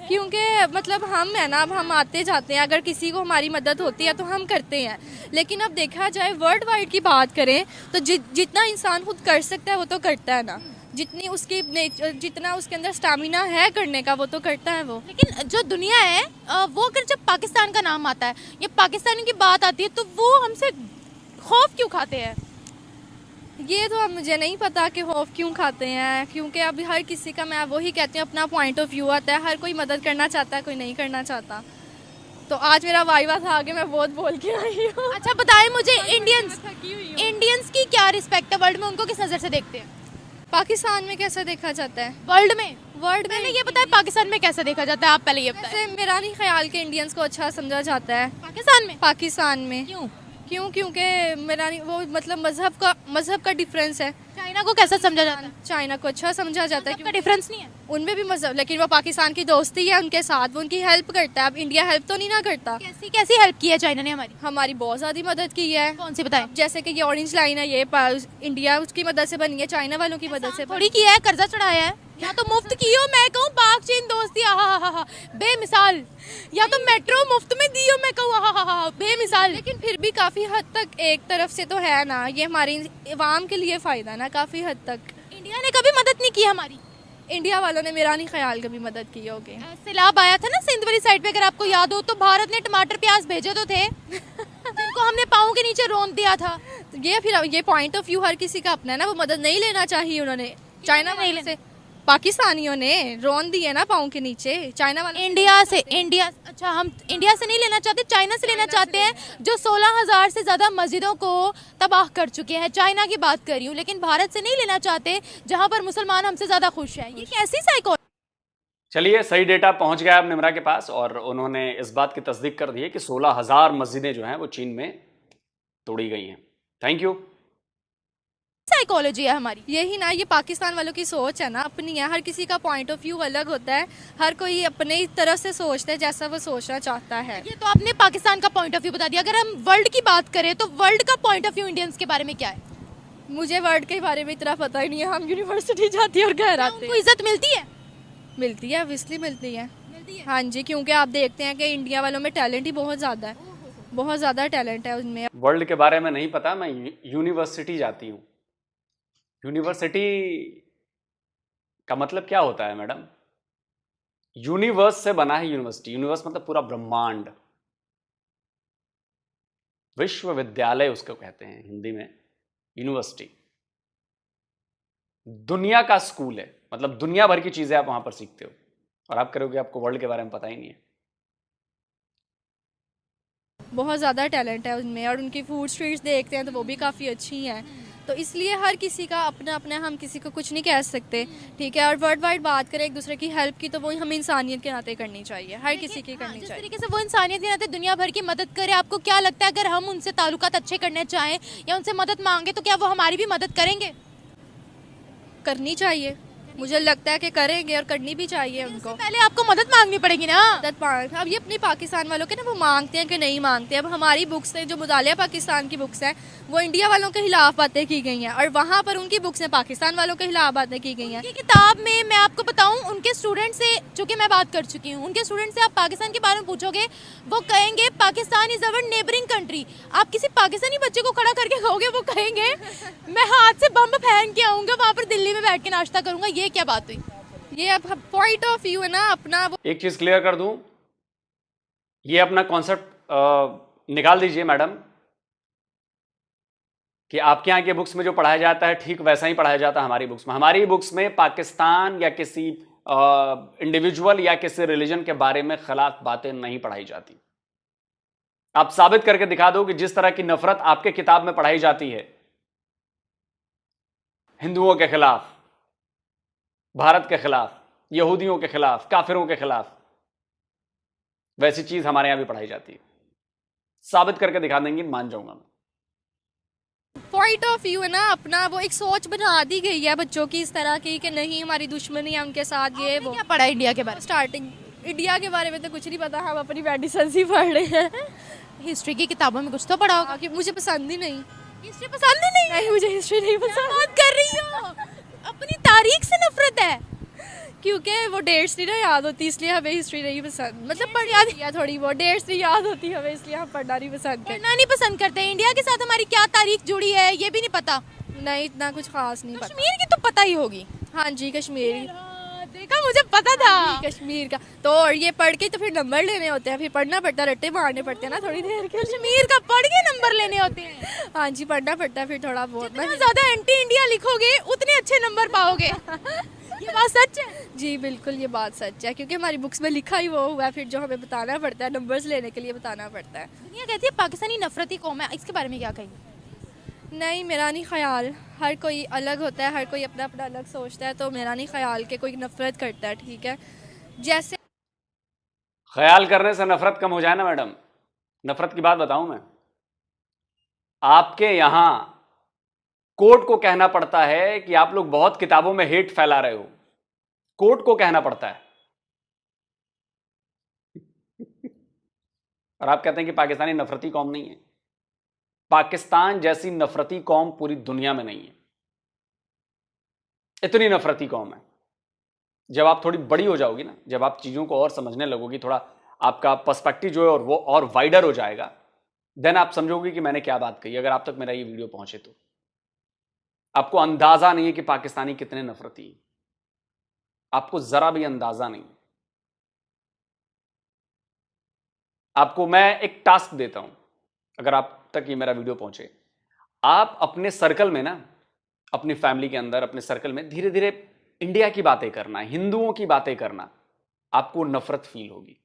क्योंकि मतलब हम है ना, अब हम आते जाते हैं, अगर किसी को हमारी मदद होती है तो हम करते हैं। लेकिन अब देखा जाए वर्ल्ड वाइड की बात करें तो जितना इंसान खुद कर सकता है वो तो करता है ना, जितना उसके अंदर स्टैमिना है करने का वो तो करता है वो। लेकिन जो दुनिया है वो अगर जब पाकिस्तान का नाम आता है या पाकिस्तानी की बात आती है तो वो हमसे खौफ क्यों खाते हैं? ये तो अब मुझे नहीं पता कि खौफ क्यों खाते हैं, क्योंकि अभी हर किसी का, मैं वही कहती हूँ, अपना पॉइंट ऑफ व्यू आता है। हर कोई मदद करना चाहता है, कोई नहीं करना चाहता। तो आज मेरा वाइवा था, आगे मैं बहुत बोल के आई हूँ। अच्छा बताएं मुझे, इंडियंस की क्या रिस्पेक्ट है वर्ल्ड में, उनको किस नज़र से देखते हैं? पाकिस्तान में कैसा देखा जाता है? वर्ल्ड में में ये बताएं पाकिस्तान में कैसा देखा जाता है, आप पहले ये बताएं। मेरा नहीं ख्याल कि इंडियंस को अच्छा समझा जाता है पाकिस्तान में। क्योंकि मेरा नहीं, वो मतलब मजहब का डिफरेंस है। चाइना को कैसा समझा जाता है? चाइना को अच्छा समझा जाता है, का डिफरेंस नहीं है उनमें भी मजहब, लेकिन वो पाकिस्तान की दोस्ती है उनके साथ, वो उनकी हेल्प करता है। अब इंडिया हेल्प तो नहीं ना करता। कैसी हेल्प की है चाइना ने? हमारी बहुत ज़्यादा मदद की है। कौन सी बताएं? जैसे कि ये ऑरेंज लाइन है, ये इंडिया उसकी मदद से बनी है, चाइना वालों की मदद से थोड़ी किया है, कर्जा चढ़ाया है। या तो मुफ्त की हो, मैं कहूँ पाक चीन दोस्ती बेमिसाल, या तो मेट्रो मुफ्त में दी हो, मैं कहूँ बेमिसाल। लेकिन फिर भी काफ़ी हद तक एक तरफ से तो है ना, ये हमारी अवाम के लिए फ़ायदा ना, काफ़ी हद तक। इंडिया ने कभी मदद नहीं की हमारी? इंडिया वालों ने मेरा नहीं ख्याल कभी मदद की होगी। सैलाब आया था ना सिंध वाली साइड पे, अगर आपको याद हो तो भारत ने टमाटर प्याज भेजे तो थे जिनको हमने पाँव के नीचे रोन दिया था। ये पॉइंट ऑफ व्यू हर किसी का अपना है ना, वो मदद नहीं लेना चाहिए। उन्होंने चाइना वाले से, पाकिस्तानियों ने रोन दिए ना पाँव के नीचे, चाइना वाले अच्छा हम इंडिया से नहीं लेना चाहते, चाइना से लेना चाहते हैं, जो 16,000 से ज़्यादा मस्जिदों को तबाह कर चुके हैं। चाइना की बात कर रही हूँ, लेकिन भारत से नहीं लेना चाहते जहाँ पर मुसलमान हमसे ज़्यादा खुश हैं। ये कैसी साइको। चलिए, सही डेटा पहुंच गया अब निमरा के पास और उन्होंने इस बात की तस्दीक कर दी है कि 16,000 मस्जिदें जो हैं वो चीन में तोड़ी गई हैं। Thank you. साइकोलॉजी है हमारी यही ना, ये पाकिस्तान वालों की सोच है ना, अपनी है। हर किसी का पॉइंट ऑफ व्यू अलग होता है, हर कोई अपने तरफ से सोचता है जैसा वो सोचना चाहता है। ये तो आपने पाकिस्तान का पॉइंट ऑफ व्यू बता दिया। अगर हम वर्ल्ड की बात करें तो वर्ल्ड का पॉइंट ऑफ व्यू इंडियंस के बारे में क्या है? मुझे वर्ल्ड के बारे में इतना पता ही नहीं है। हम यूनिवर्सिटी जाती है और घर आते हैं। उनको इज्जत मिलती है? मिलती है, ऑब्वियसली मिलती है। हाँ जी, क्योंकि आप देखते हैं कि इंडिया वालों में टैलेंट ही बहुत ज़्यादा है, बहुत ज़्यादा टैलेंट है उनमें। वर्ल्ड के बारे में नहीं पता, मैं यूनिवर्सिटी जाती हूँ। यूनिवर्सिटी का मतलब क्या होता है मैडम? यूनिवर्स से बना है यूनिवर्सिटी। यूनिवर्स मतलब पूरा ब्रह्मांड, विश्वविद्यालय उसको कहते हैं हिंदी में, यूनिवर्सिटी। दुनिया का स्कूल है, मतलब दुनिया भर की चीजें आप वहां पर सीखते हो और आप करोगे आपको वर्ल्ड के बारे में पता ही नहीं है। बहुत ज़्यादा टैलेंट है उनमें, और उनकी फूड स्ट्रीट्स देखते हैं तो वो भी काफ़ी अच्छी हैं। तो इसलिए हर किसी का अपना अपना, हम किसी को कुछ नहीं कह सकते, ठीक है। और वर्ल्ड वाइड बात करें एक दूसरे की हेल्प की, तो वो हमें इंसानियत के नाते करनी चाहिए, हर किसी की करनी जिस चाहिए। तरीके से वो इंसानियत के नाते दुनिया भर की मदद करे, आपको क्या लगता है अगर हम उनसे ताल्लुकात अच्छे करने चाहें या उनसे मदद मांगे तो क्या वो हमारी भी मदद करेंगे? करनी चाहिए, मुझे लगता है कि करेंगे और करनी भी चाहिए उनको। पहले आपको मदद मांगनी पड़ेगी ना। अब ये अपने पाकिस्तान वालों के ना, वो मांगते हैं कि नहीं मांगते। अब हमारी बुक्स हैं जो मुतालिया पाकिस्तान की बुक्स हैं, वो इंडिया वालों के खिलाफ बातें की गई हैं, और वहाँ पर उनकी बुक्स हैं पाकिस्तान वालों के खिलाफ बातें की गई हैं। उनकी किताब में मैं आपको बताऊं, उनके स्टूडेंट से, चूंकि मैं बात कर चुकी हूं, उनके स्टूडेंट से आप पाकिस्तान के बारे में पूछोगे, वो कहेंगे Pakistan is our neighbouring country. आप किसी पाकिस्तानी बच्चे को खड़ा करके कहोगे, वो कहेंगे मैं हाथ से बम फेंक के आऊंगा, वहां पर दिल्ली में बैठ के नाश्ता करूंगा। ये क्या बात हुई? ये अब पॉइंट ऑफ व्यू है ना अपना। एक चीज क्लियर कर दूं, ये अपना कॉन्सेप्ट निकाल दीजिए मैडम, कि आपके यहाँ के बुक्स में जो पढ़ाया जाता है ठीक वैसा ही पढ़ाया जाता है हमारी बुक्स में। हमारी बुक्स में पाकिस्तान या किसी इंडिविजुअल या किसी रिलीजन के बारे में खिलाफ बातें नहीं पढ़ाई जाती। आप साबित करके दिखा दो कि जिस तरह की नफरत आपके किताब में पढ़ाई जाती है हिंदुओं के खिलाफ, भारत के खिलाफ, यहूदियों के खिलाफ, काफिरों के खिलाफ, वैसी चीज हमारे यहां भी पढ़ाई जाती है। साबित करके दिखा देंगे, मान जाऊंगा मैं। पॉइंट ऑफ व्यू है ना अपना, वो एक सोच बना दी गई है बच्चों की इस तरह की कि नहीं हमारी दुश्मनी है उनके साथ। ये वो क्या पढ़ा इंडिया के बारे में? स्टार्टिंग इंडिया के बारे में तो कुछ नहीं पता, हम अपनी मेडिसिन ही पढ़ रहे हैं। हिस्ट्री की किताबों में कुछ तो पढ़ा होगा। कि मुझे पसंद ही नहीं, हिस्ट्री पसंद ही नहीं? मुझे हिस्ट्री नहीं पसंद। बात कर रही हो? अपनी तारीख से नफरत है? क्योंकि वो डेट्स नहीं ना याद होती, इसलिए हमें हिस्ट्री नहीं पसंद। मतलब पढ़ याद किया थोड़ी बहुत, डेट्स नहीं याद होती हमें, इसलिए हम पढ़ना नहीं पसंद करते। पढ़ना नहीं पसंद करते। इंडिया के साथ हमारी क्या तारीख जुड़ी है ये भी नहीं पता? नहीं, इतना कुछ खास नहीं पता। कश्मीर की तो पता ही होगी। हाँ जी, कश्मीर। देखा, मुझे पता था। कश्मीर का तो, और ये पढ़ के तो फिर नंबर लेने होते हैं, फिर पढ़ना पड़ता है, रट्टे मारने पड़ते हैं ना थोड़ी देर के। कश्मीर का पढ़ के नंबर लेने होते हैं। हाँ जी, पढ़ना पड़ता है फिर थोड़ा बहुत। जितना ज्यादा एंटी इंडिया लिखोगे उतने अच्छे नंबर पाओगे। ये बात सच है? जी बिल्कुल, ये बात सच है, क्योंकि हमारी बुक्स में लिखा ही वो हुआ है, फिर जो हमें बताना पड़ता है, नंबर्स लेने के लिए बताना पड़ता है। दुनिया कहती है पाकिस्तानी नफरती कौम है, इसके बारे में क्या कहेंगे? नहीं, मेरा नहीं ख्याल। हर कोई अलग होता है, हर कोई अपना अपना अलग सोचता है, तो मेरा नहीं ख्याल कि कोई नफरत करता है, ठीक है। जैसे ख्याल करने से नफरत कम हो जाए ना मैडम। नफरत की बात बताऊं मैं, आपके यहां कोर्ट को कहना पड़ता है कि आप लोग बहुत किताबों में हेट फैला रहे हो, कोर्ट को कहना पड़ता है। और आप कहते हैं कि पाकिस्तानी नफरती कौम नहीं है। पाकिस्तान जैसी नफरती कौम पूरी दुनिया में नहीं है। इतनी नफरती कौम है। जब आप थोड़ी बड़ी हो जाओगी ना, जब आप चीजों को और समझने लगोगी, थोड़ा आपका पर्सपेक्टिव जो है और वो और वाइडर हो जाएगा, देन आप समझोगे कि मैंने क्या बात कही। अगर आप तक मेरा ये वीडियो पहुंचे तो आपको अंदाजा नहीं है कि पाकिस्तानी कितने नफरती हैं। आपको जरा भी अंदाजा नहीं। आपको मैं एक टास्क देता हूं, अगर आप तक ये मेरा वीडियो पहुंचे, आप अपने सर्कल में ना, अपनी फैमिली के अंदर, अपने सर्कल में धीरे धीरे इंडिया की बातें करना, हिंदुओं की बातें करना, आपको नफरत फील होगी।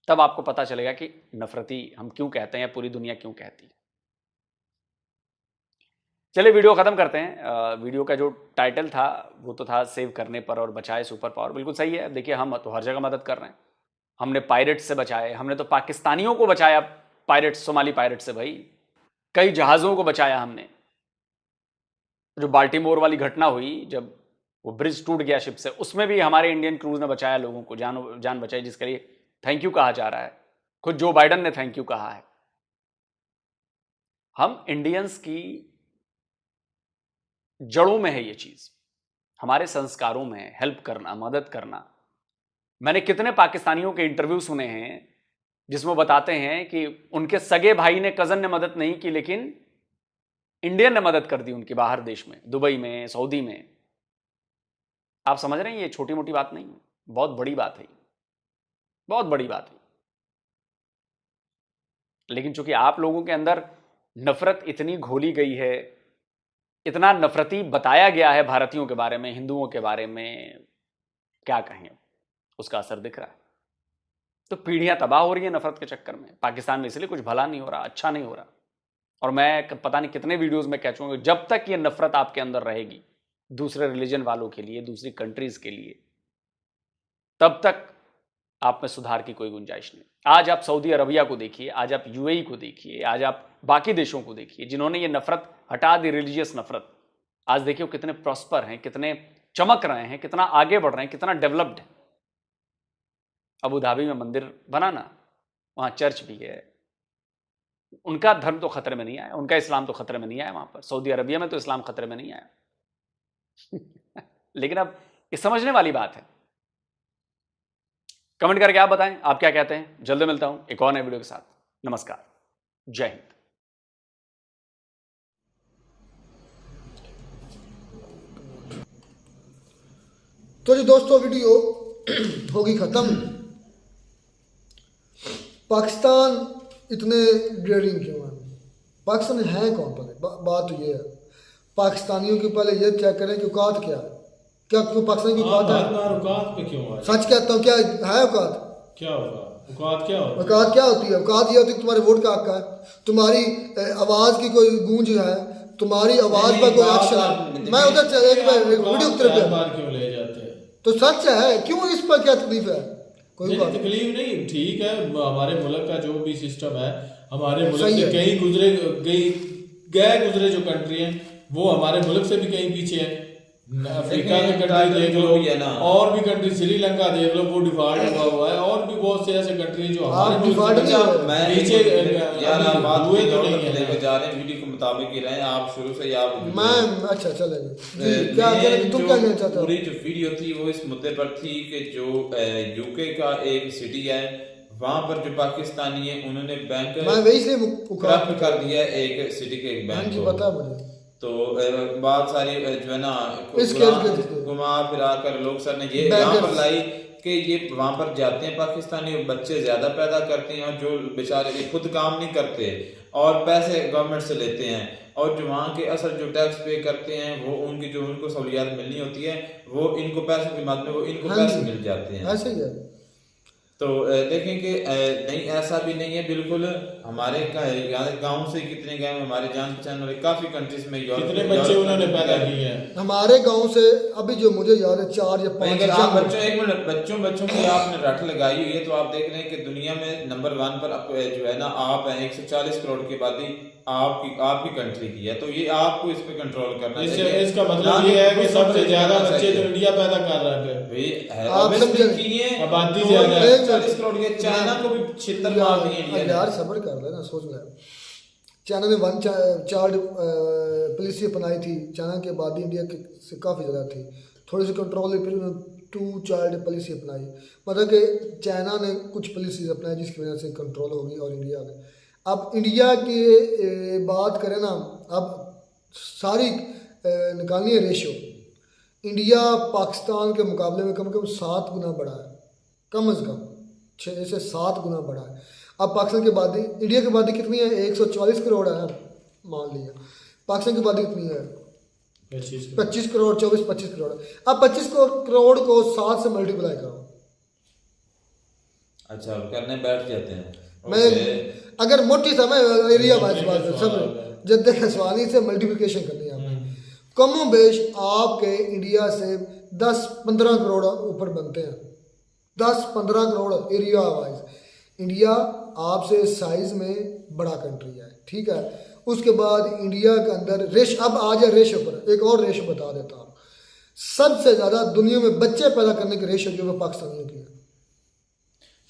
तब आपको पता चलेगा कि नफरती हम क्यों कहते हैं या पूरी दुनिया क्यों कहती है। चलिए वीडियो खत्म करते हैं। वीडियो का जो टाइटल था वो तो था सेव करने पर और बचाए सुपर पावर। बिल्कुल सही है। देखिए, हम तो हर जगह मदद कर रहे हैं। हमने पायरेट से बचाए, हमने तो पाकिस्तानियों को बचाया पायरेट, सोमाली पायरेट से। भाई, कई जहाज़ों को बचाया हमने। जो बाल्टीमोर वाली घटना हुई, जब वो ब्रिज टूट गया शिप से, उसमें भी हमारे इंडियन क्रूज ने बचाया लोगों को, जान बचाई, जिसके लिए थैंक यू कहा जा रहा है। खुद जो बाइडन ने थैंक यू कहा है। हम इंडियंस की जड़ों में है ये चीज, हमारे संस्कारों में है हेल्प करना, मदद करना। मैंने कितने पाकिस्तानियों के इंटरव्यू सुने हैं जिसमें बताते हैं कि उनके सगे भाई ने, कजन ने मदद नहीं की, लेकिन इंडियन ने मदद कर दी उनकी, बाहर देश में, दुबई में, सऊदी में। आप समझ रहे हैं, ये छोटी मोटी बात नहीं है, बहुत बड़ी बात है, बहुत बड़ी बात है। लेकिन चूंकि आप लोगों के अंदर नफरत इतनी घोली गई है, इतना नफरती बताया गया है भारतीयों के बारे में, हिंदुओं के बारे में, क्या कहें, उसका असर दिख रहा है। तो पीढ़ियां तबाह हो रही है नफरत के चक्कर में। पाकिस्तान में इसलिए कुछ भला नहीं हो रहा, अच्छा नहीं हो रहा। और मैं पता नहीं कितने वीडियोस में कह चुका हूं, जब तक ये नफरत आपके अंदर रहेगी दूसरे रिलीजन वालों के लिए, दूसरी कंट्रीज के लिए, तब तक आप में सुधार की कोई गुंजाइश नहीं। आज आप सऊदी अरबिया को देखिए, आज आप यूएई को देखिए, आज आप बाकी देशों को देखिए जिन्होंने ये नफरत हटा दी, रिलीजियस नफरत। आज देखिए कितने प्रॉस्पर हैं, कितने चमक रहे हैं, कितना आगे बढ़ रहे हैं, कितना डेवलप्ड है। अबू धाबी में मंदिर बनाना, वहां चर्च भी है, उनका धर्म तो खतरे में नहीं आया, उनका इस्लाम तो खतरे में नहीं आया वहां पर। सऊदी अरबिया में तो इस्लाम खतरे में नहीं आया। लेकिन अब ये समझने वाली बात है। कमेंट करके आप बताएं आप क्या कहते हैं। जल्दी मिलता हूं एक और नए वीडियो के साथ। नमस्कार, जय हिंद। तो जी दोस्तों, वीडियो होगी खत्म। पाकिस्तान इतने डेयरिंग क्यों है? पाकिस्तान है कौन? पहले बात तो ये है, पाकिस्तानियों के पहले ये चेक करें कि औकात क्या है। क्या क्यों पाकिस्तान की औकात है? औकात पे क्यों है? सच कहता हूँ, क्या है औकात? क्या होगा औकात? क्या होगा? औकात क्या होती है? औकात ये होती है तुम्हारे वोट का हक है, तुम्हारी आवाज की कोई गूंज है, तुम्हारी आवाज पर कोई एक्शन है। मैं उधर एक वीडियो की तरफ क्यों ले जाते हैं? तो सच है, क्यों इस पर क्या तकलीफ है? कोई बात तकलीफ नहीं, ठीक है। हमारे मुल्क का जो भी सिस्टम है, हमारे मुल्क से कहीं गुजरे जो कंट्री है वो हमारे मुल्क से भी कहीं पीछे है। अफ्रीका में कंट्री देख लो, और भी कंट्री, श्रीलंका देख लो, वो डिफॉल्ट हुआ है, और भी बहुत से ऐसे कंट्री जो हमारे मुल्क से नीचे हुए तो नहीं है। लेकर जा रहे हैं वीडियो के मुताबिक ही रहे आप शुरू से। आप मैं अच्छा चलेंगे क्या तुम क्या कहना चाहते हो? पूरी जो वीडियो थी वो इस मुद्दे पर थी कि जो यूके का एक सिटी है, वहां पर जो पाकिस्तानी है उन्होंने बैंक करप्ट कर दिया है एक सिटी के एक बैंक को। पता मुझे। तो बहुत सारी जो है ना घुमा फिरा कर लोग सर ने ये यहाँ पर लाई कि ये वहां पर जाते हैं पाकिस्तानी, बच्चे ज्यादा पैदा करते हैं, और जो बेचारे खुद काम नहीं करते और पैसे गवर्नमेंट से लेते हैं, और जो वहाँ के असल जो टैक्स पे करते हैं वो उनकी जो उनको सहूलियात मिलनी होती है वो इनको पैसों की मद में वो इनको पैसे मिल जाते हैं। ऐसे ही है। तो देखें कि नहीं ऐसा भी नहीं है बिल्कुल। हमारे गांव से कितने गए हमारे जान पहचान वाले काफी कंट्रीज में कितने बच्चे उन्होंने पैदा किए हैं हमारे गांव से। अभी जो मुझे याद है 4 या 5 बच्चों की आपने रट लगाई हुई है, तो आप देख रहे हैं कि दुनिया में नंबर 1 पर जो है ना आप हैं। 140 करोड़ की आबादी आपकी कंट्री की है, तो ये आपको इस पे कंट्रोल करना चाहिए। इसका मतलब ये है कि सबसे ज्यादा बच्चे तो इंडिया पैदा कर रहा है। आबादी ज्यादा 40 करोड़ के। चाइना को भी 76 मार दिए इंडिया ने। यार सब्र कर लेना, सोच ले। चाइना ने 1 चाइल्ड पॉलिसी अपनाई थी। चाइना की आबादी इंडिया से काफ़ी ज़्यादा थी, थोड़ी सी कंट्रोल हुई, फिर उन्होंने 2 चाइल्ड पॉलिसी अपनाई। मतलब कि चाइना ने कुछ पॉलिसीज अपनाई जिसकी वजह से कंट्रोल होगी, और इंडिया ने। अब इंडिया की बात करें ना, अब सारी निकालनी है रेशो। इंडिया पाकिस्तान के मुकाबले में कम से कम 7 गुना बड़ा है, कम से कम 6 से 7 गुना बड़ा है। अब पाकिस्तान की आबादी, इंडिया की आबादी कितनी है? 144 करोड़ है मान लिया। पाकिस्तान की आबादी कितनी है? 25 करोड़, 24-25 करोड़। अब 25 करोड़ को 7 से मल्टीप्लाई करो। अच्छा, करने बैठ जाते हैं। मैं अगर मोटी समय एरिया वाइज बात सब जद्दे खसवानी से मल्टीप्लिकेशन करनी है आपने, कमो बेश आपके इंडिया से 10-15 करोड़ ऊपर बनते हैं। 10-15 करोड़ एरिया वाइज। इंडिया आपसे साइज में बड़ा कंट्री है, ठीक है। उसके बाद इंडिया के अंदर अब आ जाए रेशो पर। एक और रेशो बता देता हूँ, सबसे ज़्यादा दुनिया में बच्चे पैदा करने की रेशो जो है पाकिस्तानियों की है।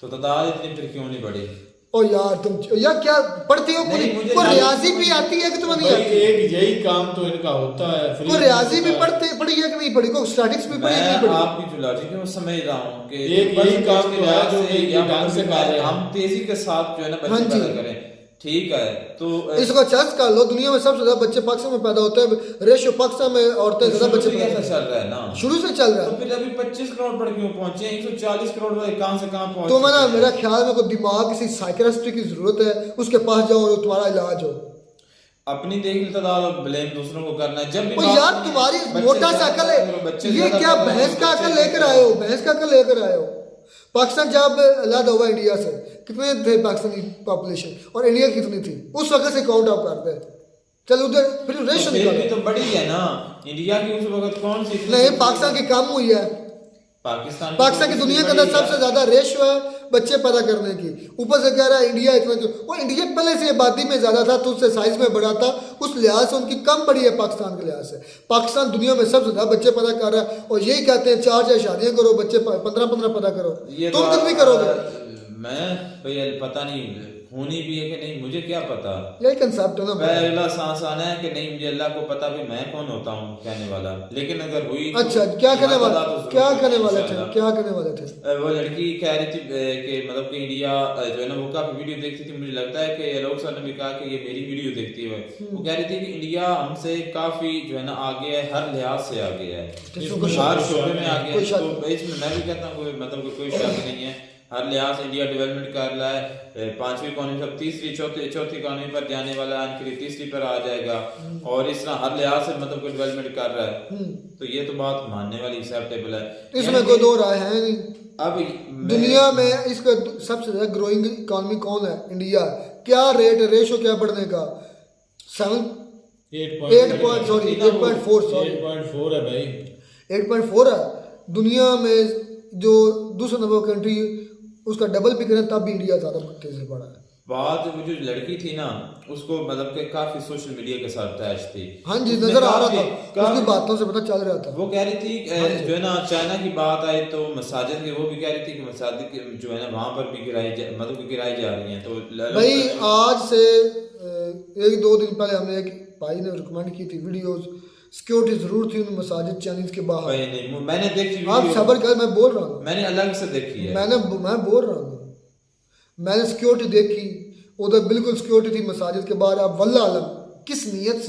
तो तादाद इतनी फिर क्यों नहीं बढ़ी? ओ यार तुम यार क्या पढ़ती हो? कोई रियाजी भी आती है कि तुम्हें नहीं आती? एक यही काम तो इनका होता है। कोई रियाजी भी पढ़ी है कि नहीं पढ़ी? कोई स्टैटिक्स भी पढ़ी है कि नहीं पढ़ी? आपकी जो लॉजिक है वो समझ रहा हूँ कि एक यही काम तो है जो ढंग से कर रहे हैं हम, तेजी के साथ जो है ना बच्चे पैदा करें, ठीक है। तो इसको चर्च कर लो, दुनिया में सबसे ज्यादा बच्चे पाकिस्तान में पैदा होते हैं। रेशो पाकिस्तान में औरतें ज्यादा बच्चे पैदा चल रहा है ना, शुरू से चल रहा है। तो फिर अभी 25 करोड़ पर क्यों पहुंचे? 140 करोड़ वाले कहां से कहां पहुंचे? तो मैं मेरा ख्याल में कोई दिमाग किसी साइकियाट्रिस्ट की जरूरत है, उसके पास जाओ और तुम्हारा इलाज हो। अपनी देख लेता और ब्लेम दूसरों को करना है। जब भी यार तुम्हारी मोटा सा अकल है, ये क्या भैंस का अकल लेकर आए हो? भैंस का अकल लेकर आए हो? पाकिस्तान जब अलग हुआ इंडिया से कितने थे पाकिस्तानी पॉपुलेशन और इंडिया कितनी थी उस वक्त से काउंट आप करते हैं। चल उधर फिर रेशो निकालो तो बड़ी है ना इंडिया की उस वक्त कौन सी नहीं पाकिस्तान की कम हुई है। पाकिस्तान की दुनिया के अंदर सबसे ज्यादा रेशो है बच्चे पैदा करने की। ऊपर से कह रहा है इंडिया इतना क्यों, वो इंडिया पहले से आबादी में ज्यादा था तो उससे साइज में बड़ा था, उस लिहाज से उनकी कम बड़ी है पाकिस्तान के लिहाज से। पाकिस्तान दुनिया में सबसे ज्यादा बच्चे पैदा कर रहा है और यही कहते हैं 4 शादियां करो बच्चे 15 पैदा करो। तुम तक भी करोगे? मैं भैया पता नहीं होनी भी है कि नहीं मुझे क्या पता, यही कंसेप्ट है ना। पहला सांस आना है कि नहीं मुझे अल्लाह को पता भी मैं कौन होता हूँ कहने वाला। लेकिन अगर हुई अच्छा तो क्या करने वाले थे वो लड़की कह रही थी कि मतलब कि इंडिया जो है ना वो काफी वीडियो देखती थी। मुझे लगता है कि लोग सर ने भी कहा कि ये मेरी वीडियो देखती है। वो कह रही थी कि इंडिया हमसे काफी जो है ना आगे है, हर लिहाज से आगे है, हर शोबे में आगे है। तो इसमें मैं भी कहता हूँ मतलब कोई शक नहीं है, हर लिहाज से इंडिया डेवलपमेंट कर रहा है। 5वीं इकोनॉमी सब तीसरी चौथी इकोनॉमी पर जाने वाला है, फिर तीसरी पर आ जाएगा और इस तरह हर लिहाज से मतलब कोई डेवलपमेंट कर रहा है। तो ये तो बात मानने वाली एक्सेप्टेबल है, इसमें कोई दो राय है नहीं। अब दुनिया में इसका सबसे ज्यादा ग्रोइंग इकोनॉमी कौन है? इंडिया। क्या रेट रेशो क्या बढ़ने का? 8.4 है भाई, 8.4 है। दुनिया में जो दूसरे नंबर कंट्री उसका डबल भी करें तब भी इंडिया ज्यादा तेजी बढ़ा है। बात वो जो लड़की थी ना उसको मतलब कि काफी सोशल मीडिया के साथ अटैच थी। हाँ जी नजर आ रहा था, उसकी बातों से पता चल रहा था। वो कह रही थी जो है ना चाइना की बात आई तो मसाजिद की, वो भी कह रही थी कि मसाजिद जो है ना वहां पर भी गिराई जा रही हैं। तो भाई आज से 1-2 दिन पहले हमने एक भाई ने रिकमेंड की थी वीडियोस, सिक्योरिटी जरूर थी उन मसाजिद चैनल्स के बाहर। नहीं मैंने देखी, आप सबर कर, मैं बोल रहा हूँ, मैंने अलग से देखी है। मैं बोल रहा हूँ मैंने सिक्योरिटी देखी, उधर बिल्कुल सिक्योरिटी थी मसाजिद के बाहर। अब वल्लाह आलम किस नीयत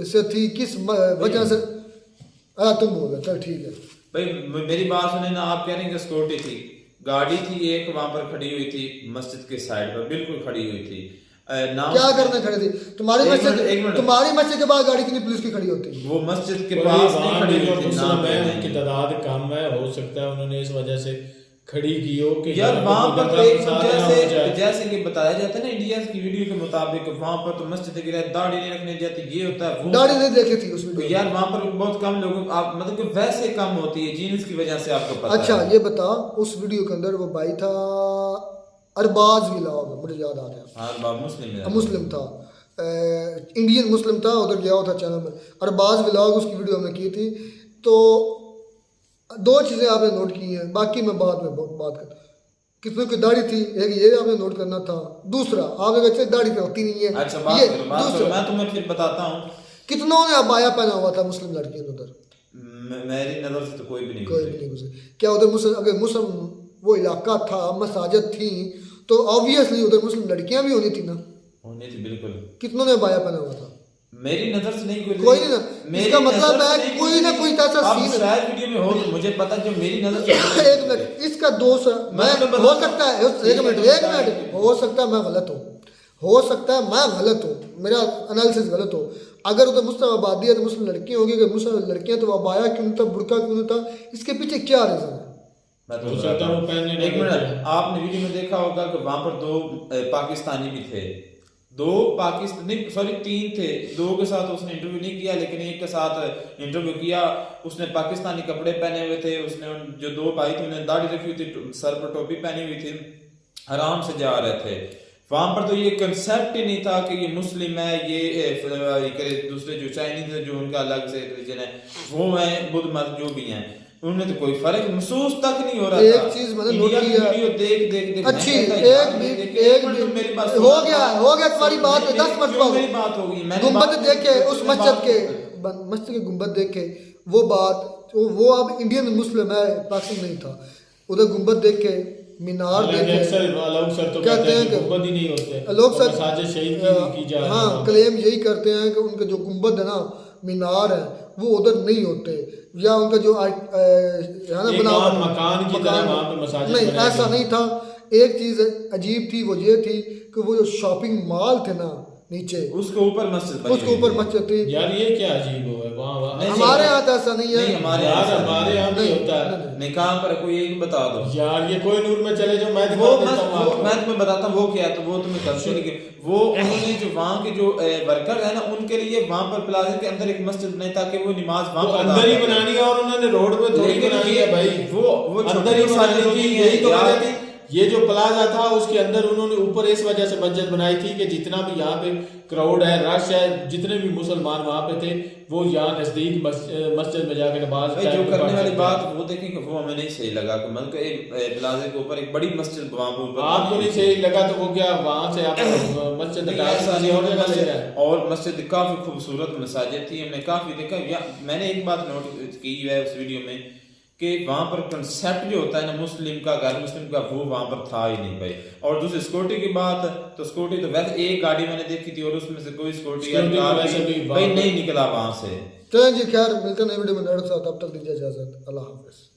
से थी, किस वजह से। तुम बोल रहे, चल ठीक है भाई मेरी बात सुने ना। आप कह रहे हैं कि सिक्योरिटी थी, गाड़ी थी एक वहां पर खड़ी हुई थी मस्जिद के साइड पर, बिल्कुल खड़ी हुई थी। क्या करने खड़ी थी? तुम्हारी मस्जिद के बाद गाड़ी कितनी पुलिस की खड़ी होती है? वो मस्जिद के पास नहीं खड़ी हुई थी ना, उनकी तादाद कम है, हो सकता है उन्होंने इस वजह से खड़ी की हो कि यार वहां पर जैसे कि बताया जाता है ना इंडिया की वीडियो के मुताबिक वहां पर तो मस्जिद गिरा दाढ़ी नहीं रखने जाती, ये होता है। दाढ़ी नहीं देखी थी उस वीडियो यार वहां पर बहुत कम लोगों आप मतलब कि वैसे कम होती है जीन्स की वजह से, आपको पता अच्छा ये बता उस वीडियो के अंदर वो भाई था अरबाज व्लॉग, मुझे याद आ गया। हाँ मुस्लिम था, इंडियन मुस्लिम था, उधर गया हुआ था चैनल में अरबाज व्लॉग, उसकी वीडियो हमने की थी। तो 2 चीज़ें आपने नोट की हैं, बाकी मैं बाद में बात करता। कितनों की दाढ़ी थी, एक ये आपने नोट करना था। दूसरा आपने वैसे दाढ़ी तो होती नहीं है। अच्छा मैं तुम्हें फिर बताता हूँ कितनों ने अबाया पहना हुआ था मुस्लिम लड़कियों ने उधर? मेरी नजर से तो कोई भी नहीं गुजरे। क्या उधर अगर मुस्लिम वो इलाका था, मसाजिद थी, तो ऑब्वियसली उधर मुस्लिम लड़कियां भी होनी थी ना, होनी थी बिल्कुल। कितनों ने बाया पहना हुआ था? मेरी नजर से नहीं कोई नहीं ना, इसका मतलब है कोई ना कोई ऐसा सीन शायद वीडियो में हो तो मुझे पता जो मेरी नजर से एक मिनट इसका दोस्त मैं हो सकता है एक मिनट हो सकता है मैं गलत हूँ, हो सकता है मैं गलत हूँ, मेरा एनालिसिस गलत हो। अगर उधर मुस्लिम आबादी है तो मुस्लिम लड़कियां होगी, अगर मुस्लिम लड़कियां तो अबाया क्यों था, बुर्का क्यों था, इसके पीछे क्या रीजन है? एक मिनट, आपने वीडियो में देखा होगा कि वहां पर 2 पाकिस्तानी भी थे, 2 पाकिस्तानी 3 थे। 2 के साथ उसने इंटरव्यू नहीं किया लेकिन एक के साथ इंटरव्यू किया। उसने पाकिस्तानी कपड़े पहने हुए थे, उसने जो 2 भाई थे उन्होंने दाढ़ी रखी हुई थी, सर पर टोपी पहनी हुई थी, आराम से जा रहे थे। वहां पर तो ये कंसेप्ट ही नहीं था कि ये मुस्लिम है, ये दूसरे जो चाइनीज है जो उनका अलग से रिलीजन है वो है, बुद्ध मत जो भी हैं, उन्हें तो कोई फर्क महसूस तक नहीं हो रहा था। एक चीज मैंने नोट किया, वीडियो देख अच्छी एक मेरी बात हो गया तुम्हारी बात 10 मरतबा मेरी बात हो गई। मैंने गुंबद देखे उस मस्जिद के गुंबद देखे, वो बात वो अब इंडियन मुस्लिम है, पाकिस्तान नहीं था। उधर गुंबद देखे, मीनार देखे, कहते हैं गुंबद ही नहीं होते लोग सर, हाँ क्लेम यही करते हैं कि उनके जो गुंबद है ना, मीनार है, वो उधर नहीं होते, या उनका जो है ना मकान की तरह वहां पे मसाजिद नहीं, ऐसा नहीं था। एक चीज अजीब थी, वो ये थी कि वो जो शॉपिंग मॉल थे ना, नीचे, उसके ऊपर मस्जिद बनी, उसके ऊपर मस्जिद थी। यार ये क्या अजीब है, वहाँ हमारे यहाँ तो ऐसा नहीं है, हमारे यहाँ नहीं होता है। नहीं, कहाँ पर कोई एक बता दो यार, ये कोई नूर में चले जाओ, मैं मैं तुम्हें बताता हूँ वो क्या है, तो वो तुम्हें दर्शन के वो उन्होंने जो वहाँ के जो वर्कर है ना, उनके लिए वहाँ पर प्लाजा के अंदर एक मस्जिद बनाई ताकि वो नमाज वहाँ पर अंदर ही बनानी है, और उन्होंने रोड पे थोड़ी बनानी है भाई, वो अंदर ही बनानी थी। यही तो वजह थी, ये जो प्लाजा था उसके अंदर उन्होंने ऊपर इस वजह से मस्जिद बनाई थी कि जितना भी यहाँ पे क्राउड है, रश है, जितने भी मुसलमान वहाँ पे थे वो यहाँ नजदीक मस्जिद में जाकर नमाज जो करने वाली बात वो देखें कि वो हमें नहीं सही लगा कि मतलब एक प्लाजे के ऊपर एक बड़ी मस्जिद वहाँ पर आपको नहीं सही लगा तो वो क्या वहाँ से आप मस्जिद और मस्जिद काफी खूबसूरत मसाजिद थी, हमने काफी देखा। मैंने एक बात नोट की है उस वीडियो में कि वहाँ पर कंसेप्ट जो होता है ना मुस्लिम का गैर मुस्लिम का, वो वहाँ पर था ही नहीं भाई। और दूसरी सिक्योरिटी की बात, तो सिक्योरिटी तो वैसे एक गाड़ी मैंने देखी थी और उसमें से कोई सिक्योरिटी भाई नहीं निकला वहाँ से। चलें जी, खैर मिलते हैं नई वीडियो में, तब तक दीजिए इजाजत, अल्लाह हाफिज।